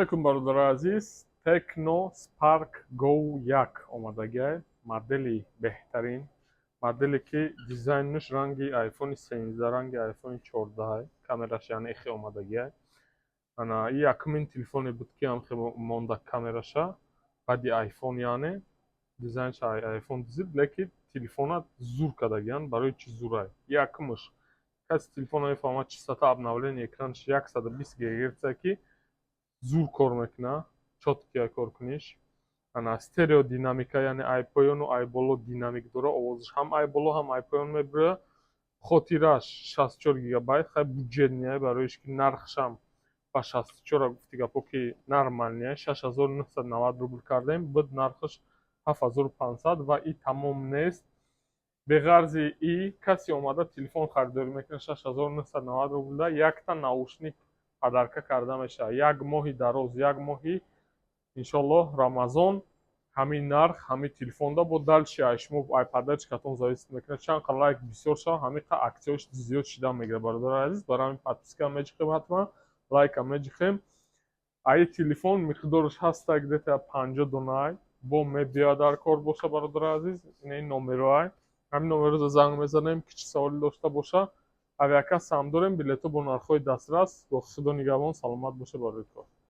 алейкум, бародари азиз. Tecno Spark Go 1 омадагия. Модели беҳтарин. Моделе ки дизайнаш ранги iPhone 13, ранги iPhone 14. Камераш яъне ихе омадагия. Ана и якмин телефоне буд ки ҳам монда камераша. Баъди iPhone яъне дизайнаш iPhone дизид, лекин телефонат зур кардагиян. Барои чӣ зурай? Якмаш каси телефон мефаҳмад частота обновления экранаш 120 ГГц ки зур кор мекуна, чоткия кор куниш. Ана стереодинамика, яъне ай поёну ай боло динамик дора, овозаш ҳам ай боло, ҳам ай поён мебурад. Хотираш 64 гигабайт, хай буҷетния, бароиш ки нархшам ба 64 гуфти гапо ки нормалния, 6990 рубл кардем, буд нархаш 7500 ва и тамом нест. Беғарзи и каси омада телефон харидорӣ мекуна 6990 рубл, якта наушник падарка карда мешавад. Як моҳи дароз, як моҳи иншоллоҳ рамазон ҳамин нарх, ҳамин телефонда бо дальше шумо ай подачкатон зависит мекунад. Чанқа лайк бисёр шава, ҳамиқа аксияш зиёд шида мегирад. Бародари азиз, барои ҳамин подписка меҷиқем, ҳатман лайка меҷиқем. Ай телефон миқдораш ҳаста где-то 50 дона бо мебиёд дар кор боша. Бародари азиз, ин номероай, ҳамин номеро занг мезанем ки чӣ саволе дошта боша. Авиакасса ҳам дорем, билетҳо бо нархҳои дастрас. Худо нигаҳбон, саломат боша барои кор.